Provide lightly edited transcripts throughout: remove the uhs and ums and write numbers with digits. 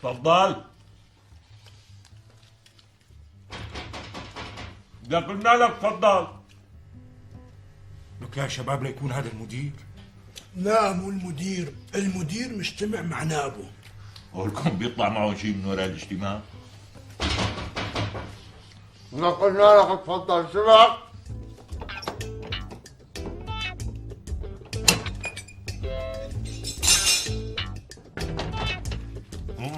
تفضل. ده قلنا لك تفضل. لك يا شباب ليكون هذا المدير. لا مو المدير، المدير مجتمع مع نابه. هولكم بيطلع معه شيء من وراء الاجتماع؟ قلنا لك تفضل سمعك.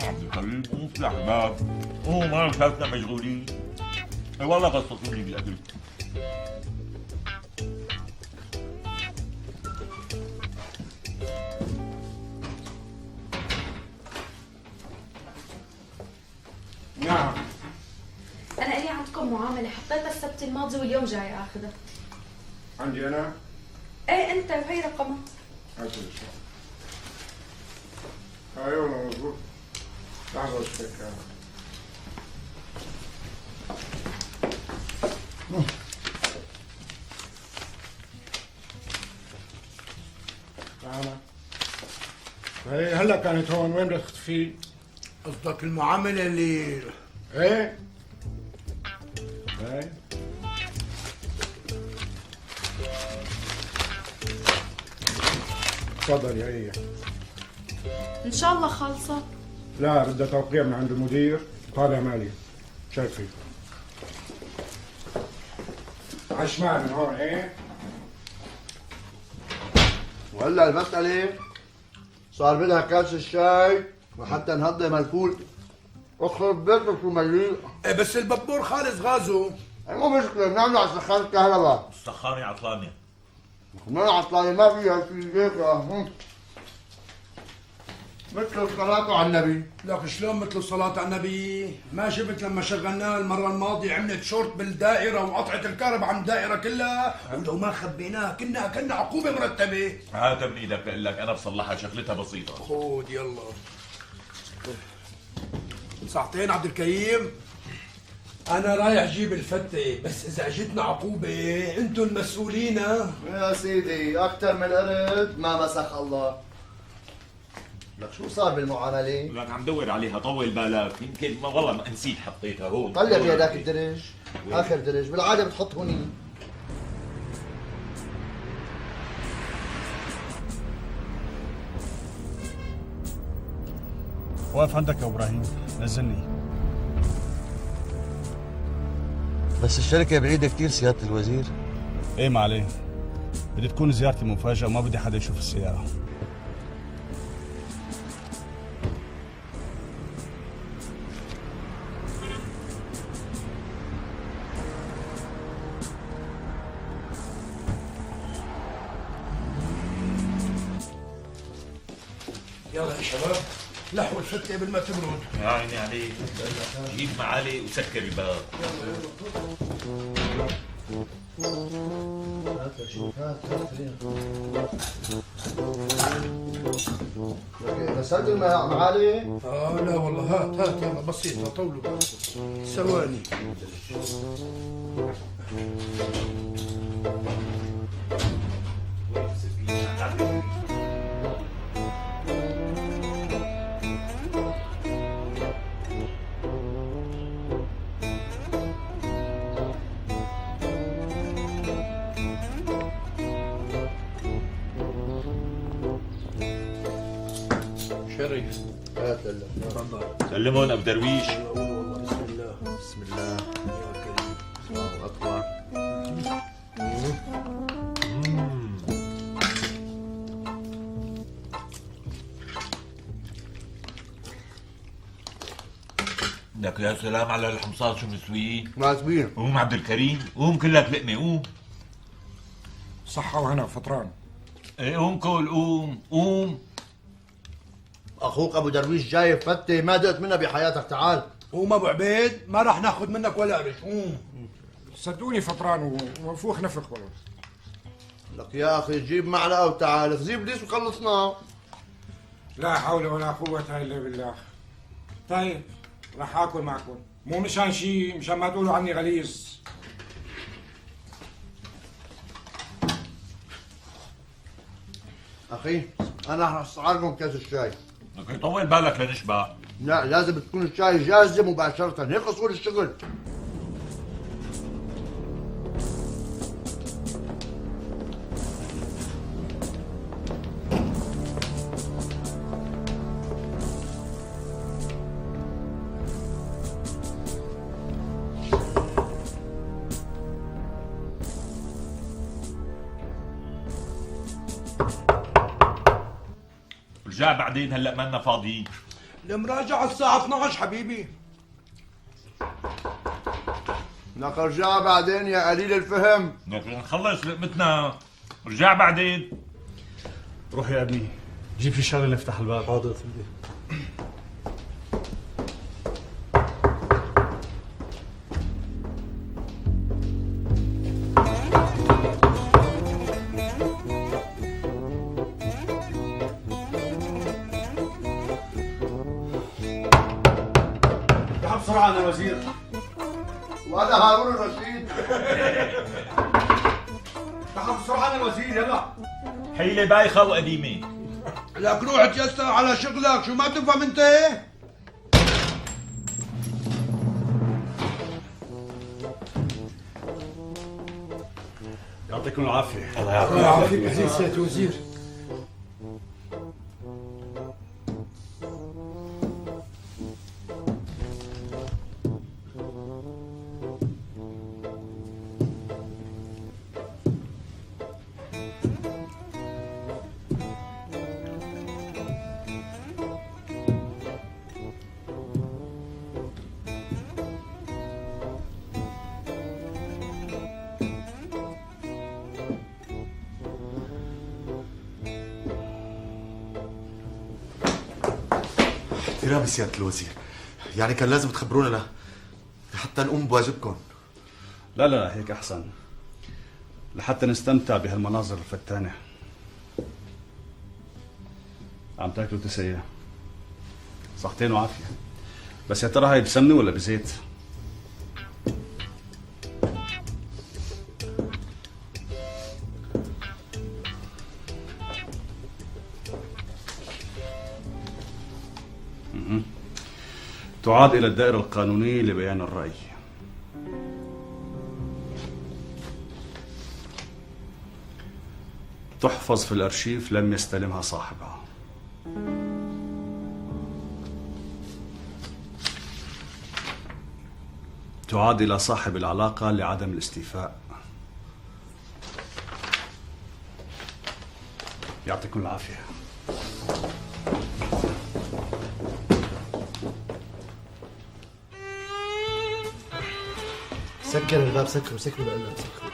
عبد الكريم قوم في احباب، قوم ما رفاتنا مشغولين. اي والله غصصوا لي بالاكل. نعم. أنا إلي عندكم معاملة حطيتها السبت الماضي واليوم جاي آخذها. عندي أنا؟ إيه أنت وهي رقمها. أيوه مظبوط. لحظة اشتك. تعال. هي هلا كانت هون، وين بدك تختفي؟ قصدك المعاملة اللي ايه؟ هاي تفضل يا هي. إن شاء الله خالصة. لا بدها توقيع من عند المدير، طالع مالي. شايفي عشمان من هون. ايه وهلا المسألة صار بدها كاس الشاي وحتى نهضم الفول. اخرب بيتك شو مليء. إيه بس البابور خالص غازه. مو مشكلة بنعمله على سخان الكهرباء. السخانة عطلانة. ما عطلانة ما فيها شيء هيك. مثل الصلاة على النبي. لك شلون مثل صلاة على النبي؟ ما شفت لما شغلناه المرة الماضية عملت شورت بالدائرة وقطعت الكهرباء عن الدائرة كلها، ولو ما خبيناه كنا عقوبة مرتبة. هات من ايدك بقول لك انا بصلحها، شغلتها بسيطة. خود يلا. ساعتين عبد الكريم. أنا رايح جيب الفتة، بس إذا أجتنا عقوبة أنتم المسؤولين. يا سيدي أكثر من قرد ما مسخ الله. لك شو صار بالمعاملة؟ لك عم دور عليها، طول بالك، يمكن ما والله ما نسيت حطيتها هون. طلع بيدك الدرج، آخر درج، بالعادة بتحط هوني. واقف عندك يا ابراهيم، نزلني. بس الشركة بعيدة كثير سيادة الوزير. ايه ما عليه، بدي تكون زيارتي مفاجأة وما بدي حدا يشوف السيارة. يلا يا شباب لحوا الفتة قبل ما تبرد. يا عيني عليك، جيب معالي وسكر الباب. غسلت الماء معالي؟ لا والله هات يلا بسيطة طولوا ثواني. شريف هات لله. تفضل. سلمهم ابو درويش. والله بسم الله. بسم الله. يا كريم. الله أكبر. لك يا سلام على الحمصات شو مسويه. معزبين. قوم عبد الكريم، قوم كلك لقمة، قوم. صحة وهنا فطران. ايه قوم كل، قوم قوم. أخوك أبو درويش جايب فتة ما دقت منها بحياتك. تعال. قوم ابو عبيد ما راح ناخذ منك ولا قرش. قوم. صدقوني فطران ومنفوخ نفخ والله. لك يا أخي جيب معلقة وتعال، خذيب ليش وخلصنا. لا حول ولا قوة إلا بالله. طيب راح آكل معكم، مو مشان شيء، مشان ما تقولوا عني غليظ. أخي أنا راح أسعركم كاس الشاي. بدك يطول بالك لنشبع. لا لازم تكون الشاي جاهزة مباشرة، هيك أصول الشغل. رجع بعدين، هلا مالنا فاضيين. المراجعة الساعة 12 حبيبي. لك رجع بعدين يا قليل الفهم. بدك نخلص لقمتنا. رجع بعدين. روح يا ابني جيب شي شغله نفتح الباب. حاضر سيدي. بسرعة يا وزير. وهذا هارون الرشيد. تعال بسرعة يا وزير يلا. حيلة بايخة وقديمة. لك روح تيسر على شغلك، شو ما تفهم انت؟ يعطيكم العافية. الله يعافيك عزيز سيادة الوزير. احترامي سيادة الوزير، يعني كان لازم تخبرونا حتى نقوم بواجبكم. لا لا هيك أحسن، لحتى نستمتع بهالمناظر الفتانة. عم تاكلوا تسية، صحتين وعافية. بس يا ترى هاي بسمنة ولا بزيت؟ تعاد إلى الدائرة القانونية لبيان الرأي. تحفظ في الأرشيف لم يستلمها صاحبها. تعاد إلى صاحب العلاقة لعدم الاستيفاء. يعطيكم العافية. سكر الباب، سكروا لقلنا سكروا.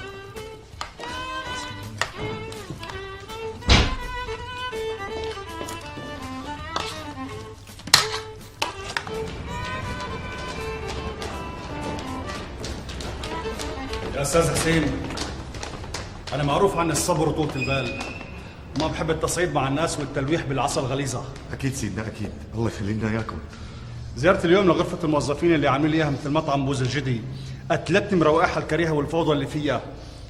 يا أستاذ حسين، أنا معروف عني الصبر وطولة البال، ما بحب التصعيد مع الناس والتلويح بالعصا الغليظة. أكيد سيدنا أكيد، الله يخلي لنا إياكم. زيارة اليوم لغرفة الموظفين اللي عامل إياها مثل مطعم بوز الجدي قتلتني من روائحها الكريهة والفوضى اللي فيها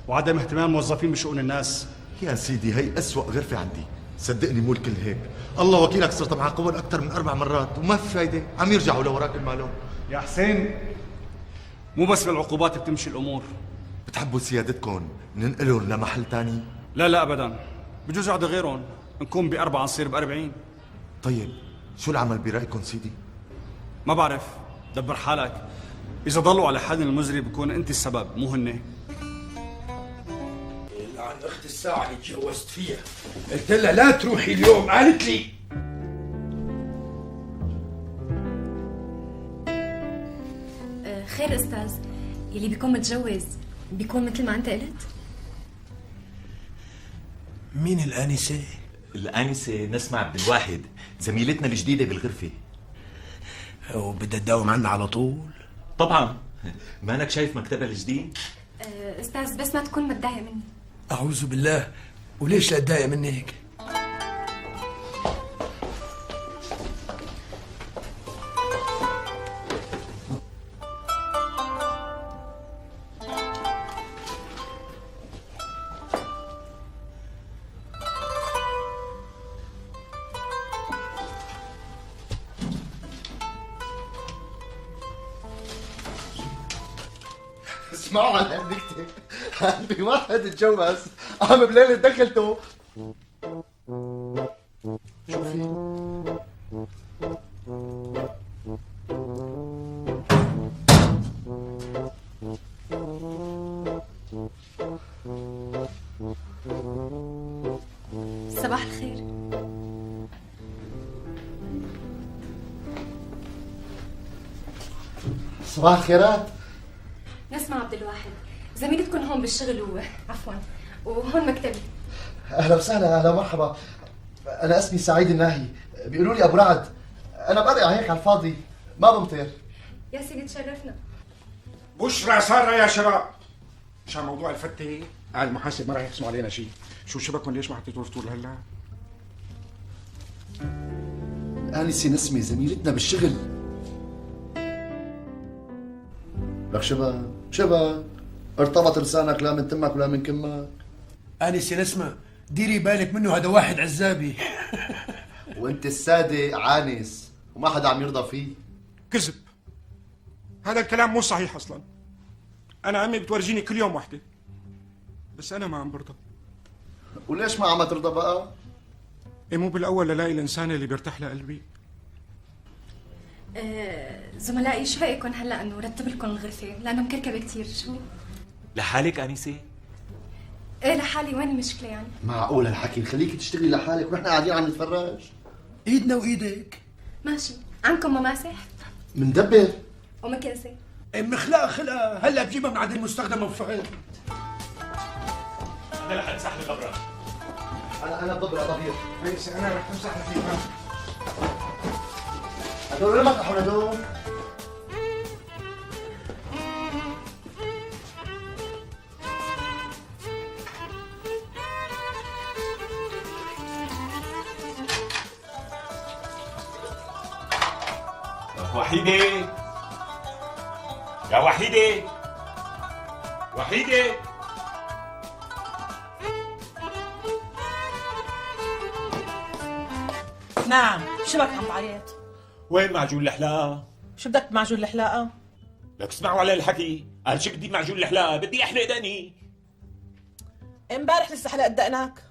وعدم اهتمام الموظفين بشؤون الناس. يا سيدي هي أسوأ غرفة عندي، صدقني مو الكل هيك. الله وكيلك صرت معاقبهم أكثر من 4 مرات وما في فايدة، عم يرجعوا لوراك المالون. يا حسين، مو بس بالعقوبات بتمشي الأمور. بتحبوا سيادتكم ننقلهم لمحل تاني؟ لا لا أبدا، بجوز عاد غيرهم، نكون ب4 نصير ب40. طيب شو العمل برأيكم سيدي؟ ما بعرف، دبر حالك. إذا ضلوا على حالهم المزري بكون أنت السبب مو هن. عن اخت الساعة اللي تجوزت فيها، قلت لها لا تروحي اليوم، قالت لي خير استاذ، يلي بيكون متجوز بيكون مثل ما انت قلت؟ مين الآنسة؟ الآنسة نسمة عبد الواحد، زميلتنا الجديدة بالغرفة. وبدها تداوم عنا على طول؟ طبعا، مانك شايف مكتبها الجديد؟ استاذ بس ما تكون متضايق مني. أعوذ بالله، وليش لا تضايق مني هيك؟ اسمعوا عن هالنكتة. عندي واحد اتجوز قام بليلة دخلته. شو في؟ صباح الخير. صباح الخيرات. نسمع عبد الواحد، زميلتكم هون بالشغل عفوا، وهون مكتبي. اهلا وسهلا، اهلا مرحبا. انا اسمي سعيد الناهي، بيقولوا لي ابو رعد. انا برقع هيك على الفاضي، ما بمطر. يا سيدي تشرفنا. بشرى سارة يا شباب. مشان موضوع الفتة قال المحاسب ما راح يقسموا علينا شيء. شو شبككم ليش ما حطيتوا الفطور لهلا؟ آنسة نسمة زميلتنا بالشغل. لك شبك ارتبط لسانك لا من تمك ولا من كمك. انسه نسمة ديري بالك منه، هذا واحد عزابي. وانت السادة عانس وما حدا عم يرضى فيه. كذب. هذا الكلام مو صحيح اصلا. انا امي بتورجيني كل يوم وحده، بس انا ما عم برضى. وليش ما عم ترضى بقى؟ إيه مو بالاول للاقي الانسان اللي بيرتاح لقلبي. زملائي شو رايكم هلا انه رتب لكم الغرفه لانه مكركبه كثير؟ شو؟ لحالك انسه؟ ايه لحالي، وين المشكله يعني؟ معقول هالحكي؟ نخليكي تشتغلي لحالك ونحن قاعدين عم نتفرج؟ ايدنا وايدك. ماشي. عندكم مماسح مندبر ومكنسه؟ مخلقه خلقه، هلا بجيبها من عند المستخدم وفقت. انا رح امسح لي الغبره. انا بضبط ضبير. هيس انا رح امسح فيها. هدول وين مطرحهم هدول؟ وحيدة يا وحيدة، وحيدة نعم، شو بك عم تعيط؟ وين معجون الحلاقة؟ شو بدك بمعجون الحلاقة؟ لك اسمعوا على الحكي، قال شو بدي معجون الحلاقة؟ بدي احلق دقني. امبارح لسه حلقت دقنك.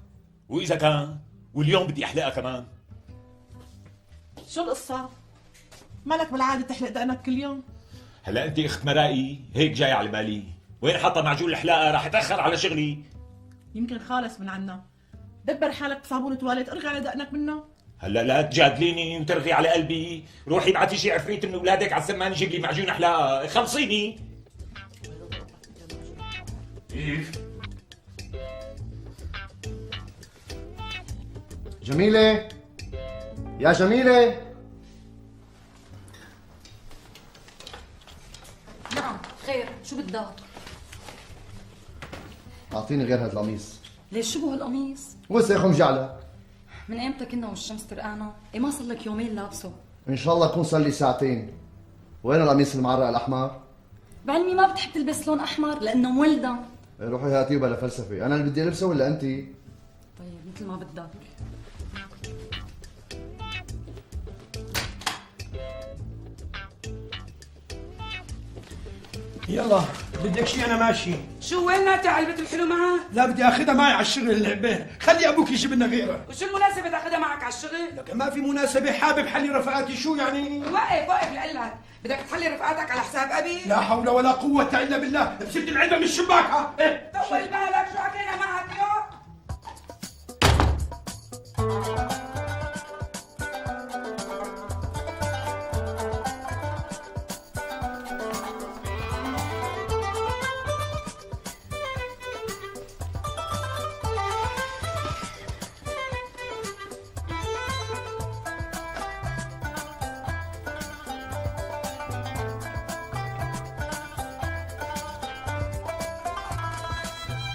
واذا كان واليوم بدي احلقها كمان. شو القصة؟ مالك بالعادة تحلق دقنك كل يوم؟ هلا انت اخت مرائي هيك جاي على بالي، وين حاطه معجون الحلاقة؟ راح اتاخر على شغلي. يمكن خالص من عنا. دبر حالك بصابون تواليت، ارغي على دقنك منه. هلا لا تجادليني وترغي على قلبي، روحي ابعتي شي عفريت من اولادك على السمان يجيب لي معجون حلاقة، خلصيني. كيف؟ جميلة يا جميلة. نعم خير، شو بدك؟ اعطيني غير هذا القميص. ليش شو بو هالقميص؟ وسخ مجعلة. من ايمتى كنا والشمس ترقانا؟ ايه ما صار لك يومين لابسه. ان شاء الله يكون صار لي ساعتين. وين القميص المعرق الاحمر؟ بعلمي ما بتحب تلبس لون احمر لانه مولدة. روحي هاتيه بلا فلسفة، انا اللي بدي البسه ولا انت؟ طيب مثل ما بدك. يلا بدك شيء انا ماشي. شو وين ناتي علبة الحلو معك؟ لا بدي اخذها معي على الشغل اللعبه، خلي ابوك يجيب لنا غيرها. وشو المناسبة تاخذها معك على الشغل؟ لك ما في مناسبه، حابب حلي رفقاتي شو يعني؟ وقف لقلك، بدك تحلي رفقاتك على حساب ابي؟ لا حول ولا قوه الا بالله، بسد العلبه من الشباك. ها إيه؟ طول بالك شو حكينا معك اليوم؟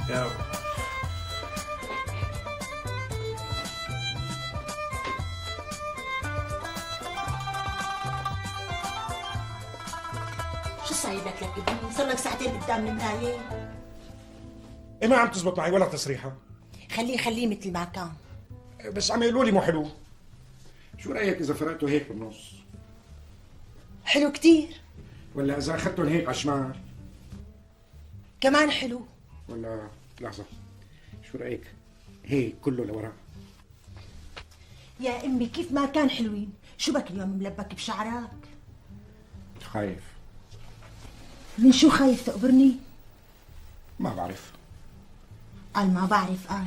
يا شو صاير لك ابني؟ صار لك ساعتين قدام المراية. إيه ما عم تزبط معي ولا تصريحة. خليه مثل ما كان. بس عم يقولوا لي مو حلو. شو رأيك إذا فرقته هيك بالنص؟ حلو كتير. ولا إذا أخذتهم هيك على الشمال؟ كمان حلو. ولا لحظة، شو رأيك؟ هيك كله لورا. يا امي كيف ما كان حلوين، شو بك اليوم ملبك بشعرك؟ خايف. من شو خايف تقبرني؟ ما بعرف. قال ما بعرف، قال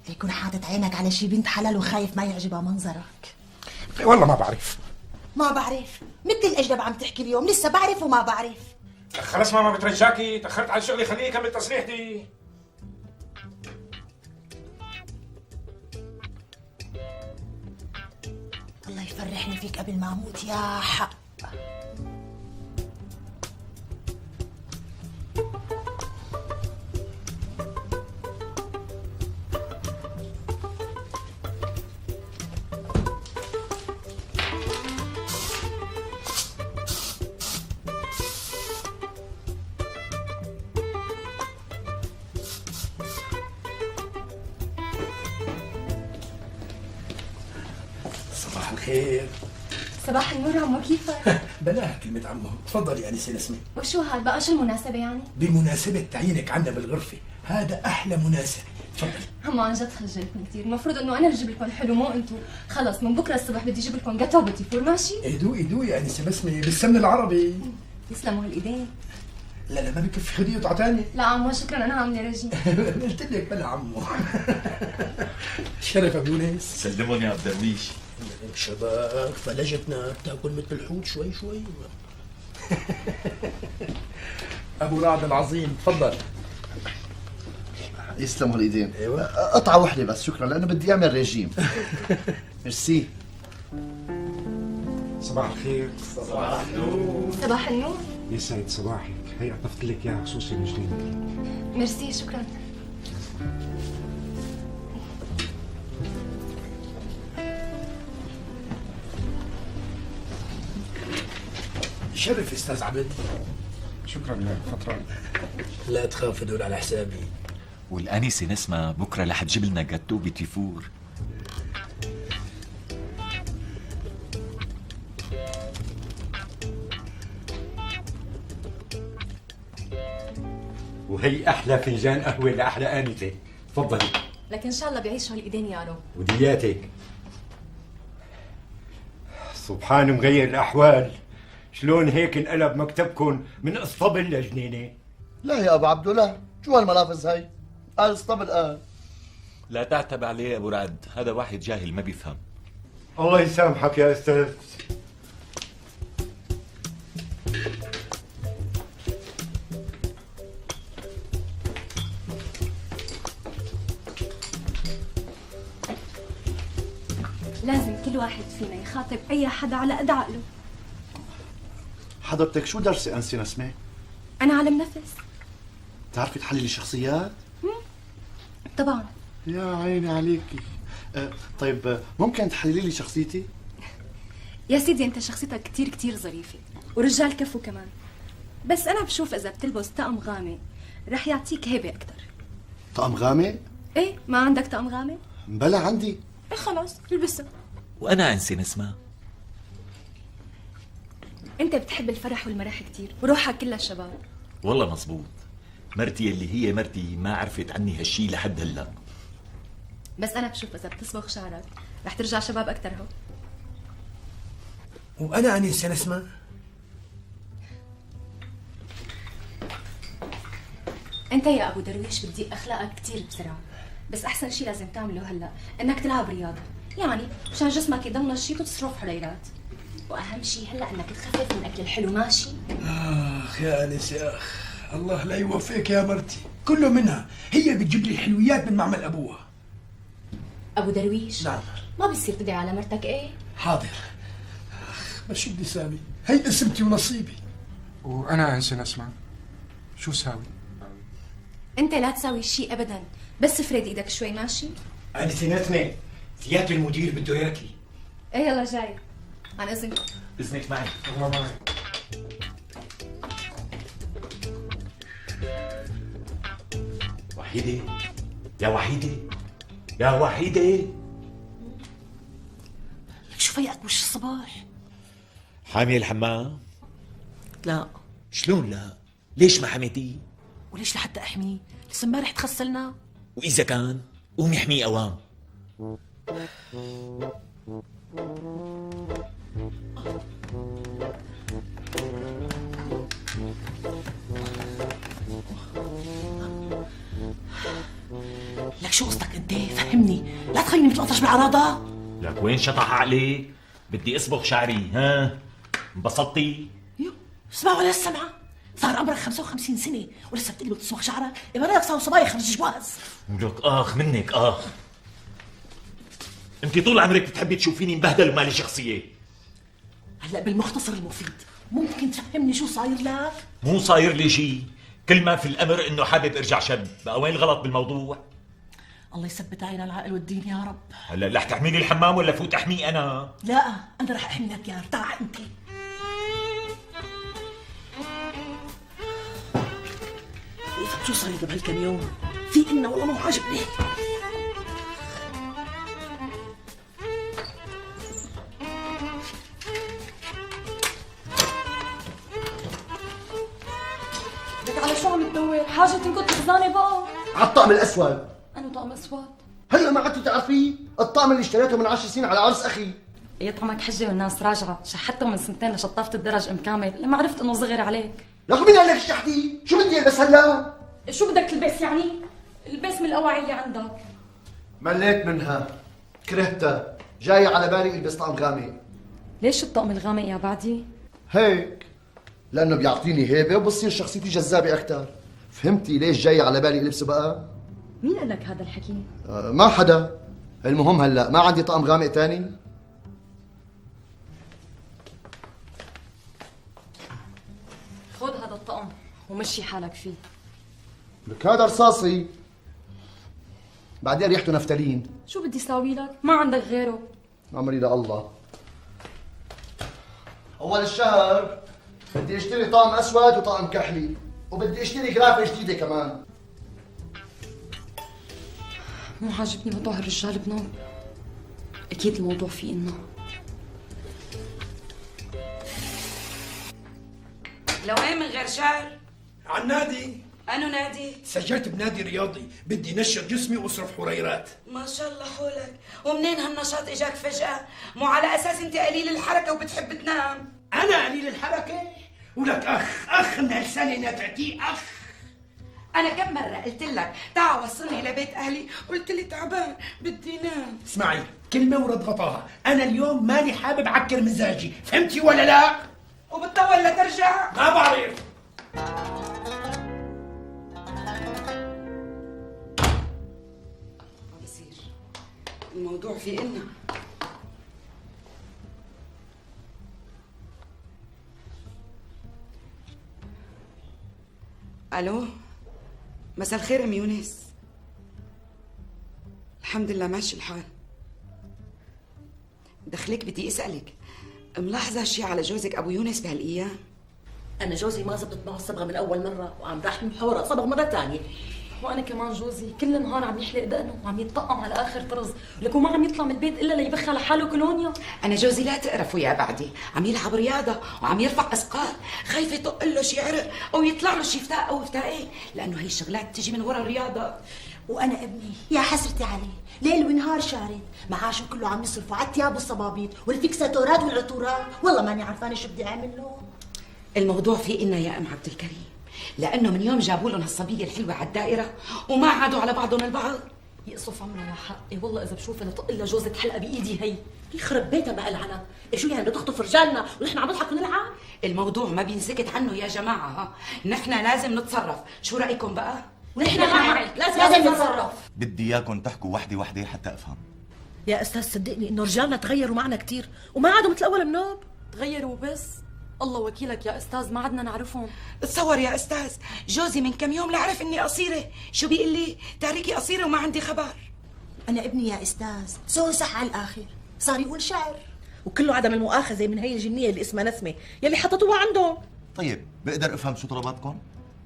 ليكون حاطط عينك على شي بنت حلال وخايف ما يعجبها منظرك. والله ما بعرف. ما بعرف مثل الأجنب عم تحكي اليوم، لسه بعرف وما بعرف. خلص ماما بترجاكي، تأخرت على شغلي، خليني أكمل تصريحتي. الله يفرحني فيك قبل ما أموت يا حق. صباح الخير. صباح النور عمو، كيفك؟ بلاها كلمة عمو، تفضلي أنسة نسمة. وشو هاد بقى، شو المناسبة يعني؟ بمناسبة تعيينك عنا بالغرفة، هذا أحلى مناسبة، تفضلي. عمو عن جد خجلتني كثير، المفروض انه انا اللي اجيب لكم حلو مو انتم. خلص من بكره الصبح بدي اجيب لكم جاتو بتيفور، ماشي؟ دوقي يا أنسة بسمة بالسمن العربي. يسلموا هالايدين. لا ما بكفي، خدي قطعة تانية. لا عمو شكرا، انا عامله رجيم. قلت لك بلا عمو. شرف أبو يونس. سلمهم يا عبد الدرويش. شباب فلجتنا بتاكل مثل الحوت شوي شوي. أبو رعد العظيم، تفضل. يسلموا الايدين. ايوه قطعة واحدة بس شكرا، لأنه بدي أعمل ريجيم. ميرسي. صباح الخير. صباح النور. صباح النور. يسعد صباحك، هي قطفت لك اياها خصوصي من جديد. ميرسي، شكرا. شرف استاذ عبد. شكرا لك فترة. لا تخاف دول على حسابي. والانسه نسمة بكره رح تجيب لنا جاتو بتيفور. وهي احلى فنجان قهوه لاحلى انسه، تفضلي. لكن ان شاء الله بيعيشوا هالايدين يا رب. ودياتك. سبحان مغير الاحوال، شلون هيك انقلب مكتبكم من اسطبل لجنينه؟ لا يا أبو عبدو لا، شو هالملافظ هاي؟ قال اسطبل قال. لا تعتب عليه يا ابو رعد، هذا واحد جاهل ما بيفهم. الله يسامحك يا استاذ. لازم كل واحد فينا يخاطب اي حدا على قد عقله. حضرتك شو درسي أنسة نسمة؟ انا عالم نفس. بتعرفي تحللي شخصيات؟ طبعا. يا عيني عليكي. طيب ممكن تحللي لي شخصيتي؟ يا سيدي انت شخصيتك كتير كتير ظريفة ورجال كفو كمان، بس انا بشوف اذا بتلبس طقم غامق رح يعطيك هيبة اكتر. طقم غامق؟ ايه ما عندك طقم غامق؟ بلا عندي. ايه خلاص البسه. وانا انسه نسمة. انت بتحب الفرح والمرح كتير وروحك كلها شباب. والله مزبوط، مرتي اللي هي مرتي ما عرفت عني هالشي لحد هلا. بس انا بشوف اذا بتصبغ شعرك رح ترجع شباب اكتر هو. وأنا أنسة نسمة. انت يا ابو درويش بتضيق اخلاقك كتير بسرعه، بس احسن شيء لازم تعمله هلا انك تلعب رياضه، يعني مشان جسمك يضل نشيط وتصرف حريرات، واهم شيء هلا انك تخفف من اكل الحلو، ماشي؟ يا أنسة الله لا يوفقك يا مرتي، كله منها، هي بتجيب لي الحلويات من معمل أبوها. ابو درويش. نعم. ما بصير تدعي على مرتك ايه؟ حاضر. بس شو بدي سامي، هي اسمتي ونصيبي. وأنا أنسة نسمع، شو ساوي؟ انت لا تساوي شيء ابدا، بس افرد ايدك شوي، ماشي؟ أنسة نسمة، سيادة المدير بده ياكلي. ايه يلا جاي. عن اذنك. اذنك معي. الله معي. وحيدة يا وحيدة يا وحيدة. شو فيقك وش الصباح؟ حامية الحمام؟ لا. شلون لا؟ ليش ما حميتيه؟ وليش لحتى احميه؟ لسه امبارح تخسلنا. واذا كان قوم يحميه اوام. لك شو قصدك انت؟ فهمني، لا تخليني مثل اطرش بالعراضه. لك وين شطح عليك؟ بدي اصبغ شعري، ها؟ انبسطتي؟ يو اسمع ولا السمعه؟ صار عمرك 55 سنه ولسه بتقلي بتصبغ شعرك؟ يبقى رايك صاروا صبايا خرج جواز. لك اخ منك اخ. انت طول عمرك بتحبي تشوفيني مبهدل ومالي شخصيه. هلا بالمختصر المفيد ممكن تفهمني شو صاير لك؟ مو صاير لي شيء، كل ما في الامر انه حابب ارجع شب، بقى وين الغلط بالموضوع؟ الله يثبت علينا العقل والدين يا رب. هلا رح تحميني الحمام ولا فوت احميه انا؟ لا انا رح احمي لك يا ارتاح انت. شو صاير بهالكم يوم؟ في إلنا والله مو عاجبني. لك على شو عم تدور؟ حاجة تنقض خزانة بقى. على الطقم الاسود. أنا طقم أسود. هلا ما عدتوا تعرفيه؟ الطقم اللي اشتريته من 10 سنين على عرس اخي. يطعمك حجة والناس راجعة، شحته من سنتين لشطافة الدرج كامل، لما عرفت إنه صغير عليك. لك مين قال لك شحتي؟ شو بدي البس هلا؟ شو بدك تلبس يعني؟ البس من الأواعي اللي عندك. مليت منها، كرهتها، جاي على بالي البس طقم غامق. ليش الطقم الغامق يا بعدي؟ هيك لانه بيعطيني هيبه وبصير شخصيتي جذابه اكثر. فهمتي ليش جاي على بالي البسه بقى؟ مين قال لك هذا الحكي؟ ما حدا. المهم هلا ما عندي طقم غامق تاني. خذ هذا الطقم ومشي حالك فيه. لك هذا رصاصي، بعدين ريحته نفتالين. شو بدي ساوي لك؟ ما عندك غيره. امري لله. اول الشهر بدي اشتري طقم اسود وطقم كحلي، وبدي اشتري جرافه جديده كمان. مو عاجبني موضوع الرجال بنوم. اكيد الموضوع فيه انه لوين من غير شعر؟ على النادي. أنو نادي؟ سجلت بنادي رياضي، بدي نشط جسمي واصرف حريرات. ما شاء الله حولك، ومنين هالنشاط اجاك فجأة؟ مو على أساس أنت قليل الحركة وبتحب تنام؟ أنا قليل الحركة؟ ولك أخ من هالسنة نتعتي أخ. أنا كم مرة قلت لك تعال وصلني لبيت أهلي، قلت لي تعبان بدي نام. اسمعي كلمة ورد غطاها، أنا اليوم ماني حابب عكر مزاجي، فهمتي ولا لا؟ وبتطول لترجع؟ ما بعرف. الموضوع في إلنا. ألو، مساء الخير أم يونس. الحمد لله ماشي الحال. دخلك بدي أسألك، ملاحظة شي على جوزك أبو يونس بهالأيام؟ أنا جوزي ما زبطت معه الصبغة من أول مرة وعم راح من حورة صبغ مرة ثانية. وانا كمان جوزي كل نهار عم يحلق دقنه وعم يتطقم على اخر طرز، ولك ما عم يطلع من البيت الا ليبخ على حاله كولونيا. انا جوزي لا تقرفوا يا بعدي، عم يلعب رياضه وعم يرفع اثقال، خايفه يطق له شي عرق او يطلع له شي فتاء او فتاءين، لانه هي الشغلات بتجي من ورا الرياضه. وانا ابني يا حسرتي عليه، ليل ونهار شارد، معاشه كله عم يصرفوا على الثياب والصبابيط والفيكساتورات والعطورات، والله ماني عرفانه شو بدي اعمل له. الموضوع في إلنا يا ام عبد الكريم، لانه من يوم جابوا لهم هالصبيه الحلوه على الدائره وما عادوا على بعضهم البعض. يقصف عمرها يا حقي، والله اذا بشوف لطق الا جوزك حلقه بايدي هي. يخرب بيتها ما العنب، شو يعني بدها تخطف رجالنا ونحن عم نضحك ونلعب؟ الموضوع ما بينسكت عنه يا جماعه، ها نحن لازم نتصرف، شو رايكم بقى؟ ونحن معك لازم نتصرف. بدي اياكم تحكوا وحده وحده حتى افهم. يا استاذ صدقني انه رجالنا تغيروا معنا كثير وما عادوا مثل اول منوب. تغيروا بس؟ الله وكيلك يا استاذ ما عدنا نعرفهم. تصور يا استاذ، جوزي من كم يوم لعرف اني قصيره، شو بيقول لي؟ تاريكي قصيره وما عندي خبر. انا ابني يا استاذ صح على الاخر، صار يقول شعر وكله عدم المؤاخذه من هي الجنيه اللي اسمها نسمه يلي حطتوها عنده. طيب بقدر افهم شو طلباتكم؟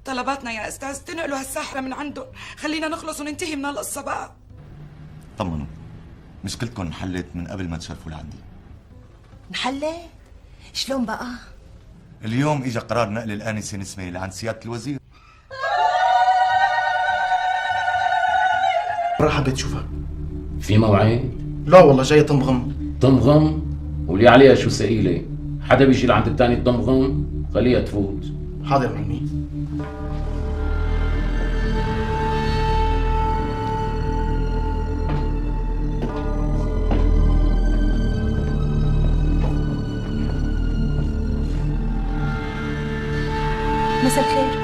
طلباتنا يا استاذ تنقلوا هالساحره من عندهم، خلينا نخلص وننتهي من هالقصه بقى. طمنوا، مشكلتكم انحلت من قبل ما تشرفوا لعندي. انحلت؟ شلون بقى؟ اليوم اجى قرار نقل الآنسة نسمة لعند سيادة الوزير. مرة حبيت اشوفها. في موعد؟ لا والله جاية تمغم. تمغم؟ ولي عليها شو ثقيلة؟ حدا بيشيل عند التاني تمغم؟ خليها تفوت. حاضر معلمي. مساء الخير.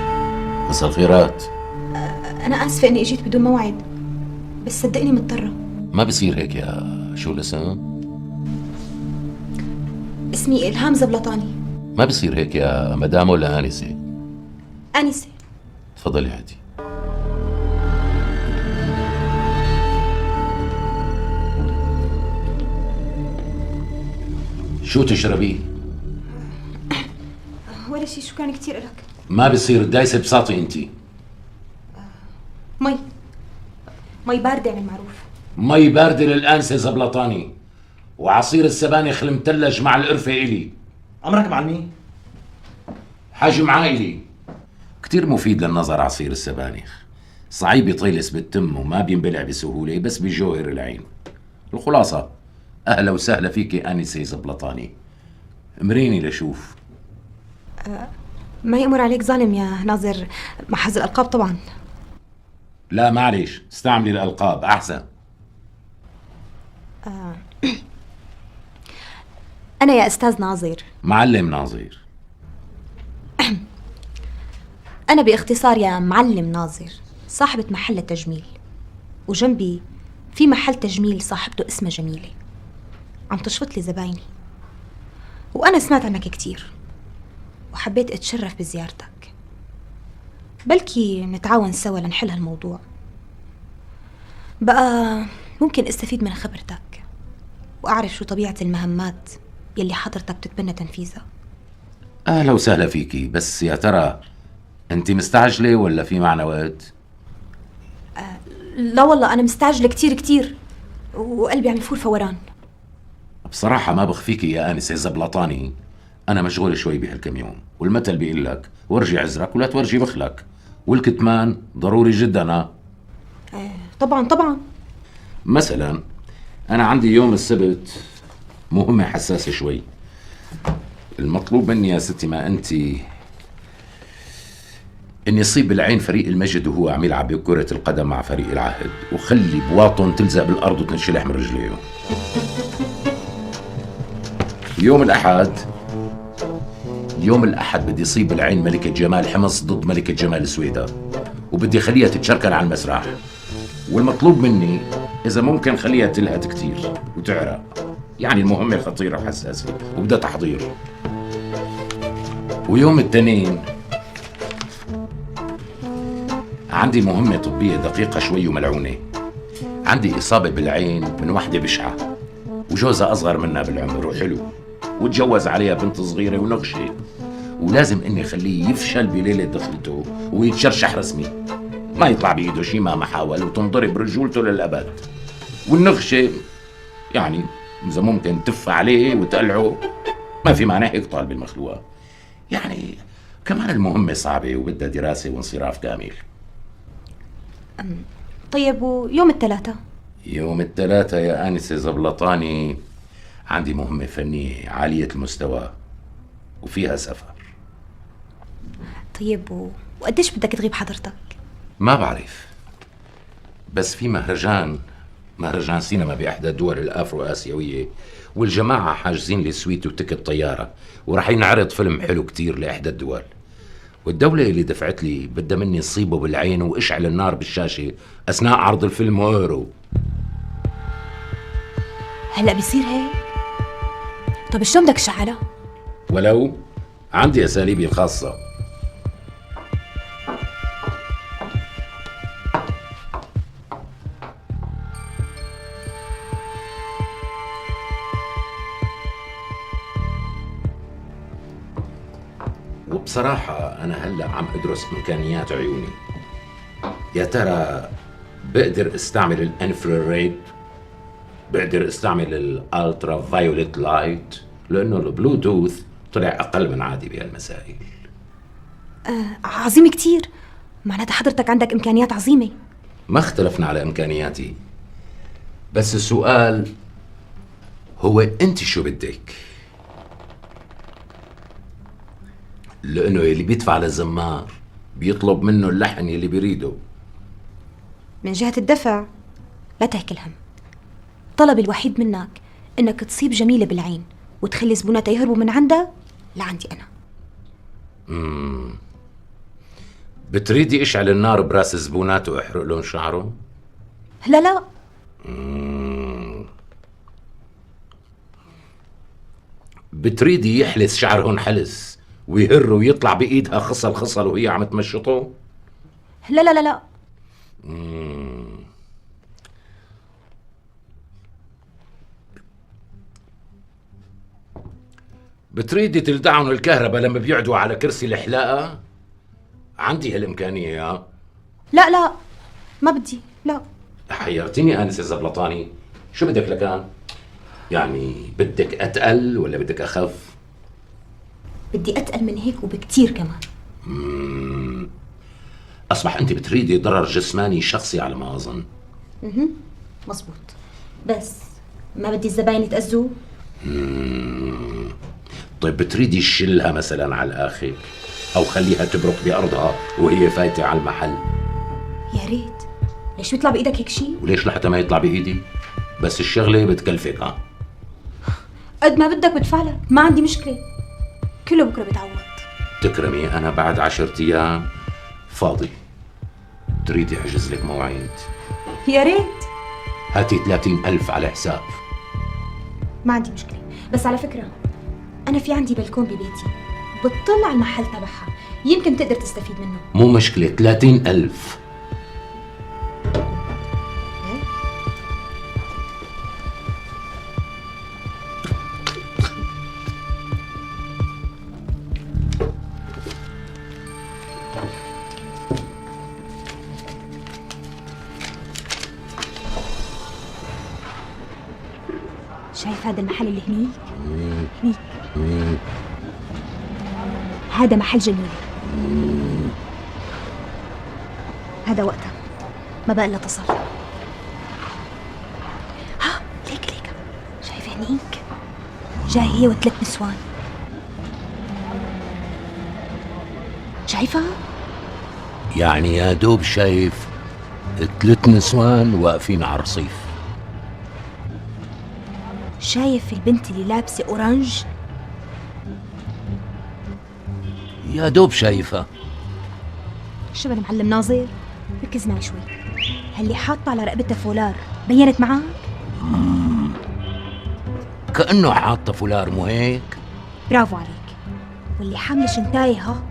مساء الخيرات. أنا آسفة إني إجيت بدون موعد، بس صدقني مضطرة. ما بصير هيك يا شو الاسم؟ اسمي إلهام زبلطاني. ما بصير هيك يا مدام ولا آنسة؟ آنسة. تفضلي هاتي. شو تشربي؟ ولا شي، شو كان كتير إلك؟ ما بصير دايسة بساطي انتي. مي باردة عن المعروف. مي باردة للآنسة زبلطاني، وعصير السبانخ المثلج مع القرفة إلي. أمرك معلمي؟ حجم عائلي. كتير مفيد للنظر عصير السبانخ، صعيب يطيلس بالتم وما بينبلع بسهولة بس بيجوهر العين. الخلاصة أهلا وسهلا فيكي آنسة زبلطاني، امريني لشوف. ما يأمر عليك ظالم يا ناظر، مع حظ الألقاب طبعا. لا معلش، استعملي الألقاب أحسن. أنا يا أستاذ ناظر. معلم ناظر. أنا باختصار يا معلم ناظر، صاحبة محل تجميل، وجنبي في محل تجميل صاحبته اسمها جميلة، عم تشفط لي زبايني، وأنا سمعت عنك كتير وحبيت أتشرف بزيارتك. بلكي نتعاون سوا لنحل هالموضوع. بقى ممكن استفيد من خبرتك وأعرف شو طبيعة المهمات يلي حضرتك بتتبنى تنفيذها. أهلا وسهلا فيكي، بس يا ترى أنت مستعجلة ولا في معنا وقت؟ لا والله أنا مستعجلة كتير كتير، وقلبي عم يفور فوران. بصراحة ما بخفيكي يا آنسة زبلطاني، أنا مشغول شوي بهالكم يوم، والمثل بيقول لك ورجي عذرك ولا تورجي بخلك، والكتمان ضروري جدا. طبعا. مثلا أنا عندي يوم السبت مهمة حساسة شوي. المطلوب مني يا ستي ما أنتي إني يصيب بالعين فريق المجد وهو عم يلعب بكرة القدم مع فريق العهد، وخلي بواطن تلزق بالأرض وتنشلح من رجليه. يوم الأحد بدي يصيب بالعين ملكة جمال حمص ضد ملكة جمال السويدة، وبدي خليها تتشركن على المسرح، والمطلوب مني إذا ممكن خليها تلهت كتير وتعرق، يعني المهمة خطيرة وحساسة وبدها تحضير. ويوم الاثنين عندي مهمة طبية دقيقة شوي وملعونة. عندي إصابة بالعين من وحدة بشعة وجوزها أصغر منها بالعمر وحلو، وتجوز عليها بنت صغيرة ونغشة، ولازم إني أخليه يفشل بليلة دخلته ويتشرشح رسمي، ما يطلع بإيده شي ما حاول، وتنضرب رجولته للأبد. والنغشة يعني إذا ممكن تف عليه وتقلعه، ما في معنى هيك طالب المخلوقة. يعني كمان المهمة صعبة وبدها دراسة وانصراف كامل. طيب ويوم الثلاثاء؟ يوم الثلاثاء يا آنسة زبلطاني عندي مهمة فنية عالية المستوى وفيها سفر. طيب وقديش بدك تغيب حضرتك؟ ما بعرف، بس في مهرجان سينما بإحدى الدول الأفرو آسيوية، والجماعة حاجزين لي سويت وتكت طيارة، ورح ينعرض فيلم حلو كتير لإحدى الدول، والدولة اللي دفعت لي بدها مني صيبه بالعين واشعل النار بالشاشة أثناء عرض الفيلم ويرو. هلأ بيصير هيك؟ طب شلون بدك تشعلها؟ ولو عندي أساليبي الخاصة. وبصراحة أنا هلأ عم أدرس إمكانيات عيوني. يا ترى بقدر استعمل الانفراريد، بقدر استعمل الالترا فايوليت لايت، لأنه البلوتوث طلع أقل من عادي بهالمسائل. عظيم كتير، معناتها حضرتك عندك إمكانيات عظيمة. ما اختلفنا على إمكانياتي، بس السؤال هو أنت شو بدك؟ لأنه اللي بيدفع للزمار بيطلب منه اللحن اللي بيريده. من جهة الدفع لا تهكل هم. طلبي الوحيد منك انك تصيب جميلة بالعين وتخلي زبوناتها يهربوا من عندها لعندي انا. بتريدي اشعل النار براس الزبونات واحرق لهم شعره؟ لا لا. بتريدي يحلس شعرهن حلس ويهر ويطلع بايدها خصل خصل وهي عم تمشطه؟ لا لا لا لا. بتريدي تلدعهم الكهرباء لما بيقعدوا على كرسي الحلاقة؟ عندي هالإمكانية. لا لا ما بدي. لا حيرتيني آنسة زبلطاني. شو بدك لكان؟ يعني بدك أتقل ولا بدك أخف؟ بدي أتقل من هيك وبكتير كمان. أصبح أنت بتريدي ضرر جسماني شخصي على ما أظن. مزبوط، بس ما بدي الزباين يتأذوا. طيب بتريدي شلها مثلا على الآخر أو خليها تبرق بأرضها وهي فايتة على المحل؟ يا ريت. ليش بيطلع بإيدك هيك شيء؟ وليش لحتى ما يطلع بإيدي؟ بس الشغلة بتكلفك. ها قد ما بدك بدفع لك، ما عندي مشكلة، كله بكرة بتعوض. تكرمي. أنا بعد 10 أيام فاضي. تريدي أحجز لك موعد؟ يا ريت. هاتي 30,000 على حساب. ما عندي مشكلة، بس على فكرة أنا في عندي بلكون ببيتي بتطلع على المحل تبعها، يمكن تقدر تستفيد منه. مو مشكلة، 30,000. شايف هذا المحل اللي هنيك؟ هنيك هذا محل جميلة. هذا وقتها ما بقى إلا اتصل. ها ليك شايف هنيك جاي هي و3 نسوان. شايفها؟ يعني يا دوب شايف 3 نسوان واقفين على الرصيف. شايف البنت اللي لابسة أورانج؟ يا دوب شايفها. شو بدنا معلم ناظر؟ ركز معي شوي. هاللي حاطة على رقبتها فولار بينت معك؟ كأنه حاطة فولار، مو هيك؟ برافو عليك. واللي حاملة شنتاية ها؟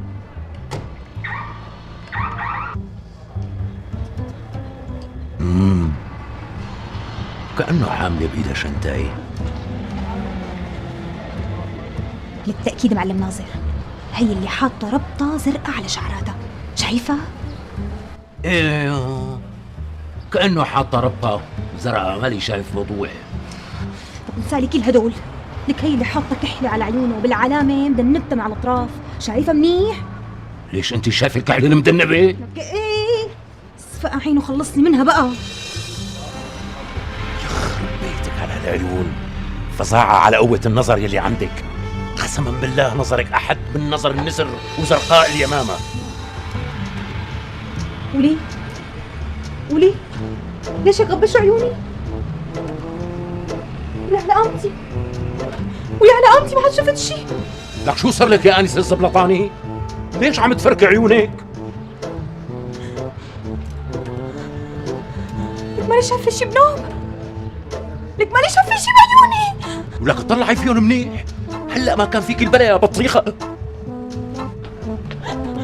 كأنه حاملة بإيدها شنتاية. للتأكيد معلم ناظر، هي اللي حاطة ربطة زرقاء على شعراتها. شايفها؟ ايه كأنه حاطة ربطة زرقاء. مالي شايف وضوح. طب انسالي كل هدول. لك هي اللي حاطة كحلة على عيونه وبالعلامة مدنبتها مع الأطراف. شايفها منيح؟ ليش انت شايف الكحلة المدنبة؟ لك ايه صفقة عينه خلصني منها بقى. يخرب بيتك على العيون، فظاعة على قوة النظر يلي عندك. قسما بالله نظرك أحد من نظر النسر وزرقاء اليمامة. وليه ليش غبش عيوني؟ ويا على قامتي ما حد شفت شي. لك شو صار لك يا آنسة الزبلطاني؟ ليش عم تفركي عيونك؟ لك ماني شايفة شي بنوم. لك ماني شايفة شي بعيوني. ولك تطلعي فيهم منيح. هلا ما كان فيك البلا يا بطريخة.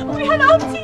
ويا على قامتي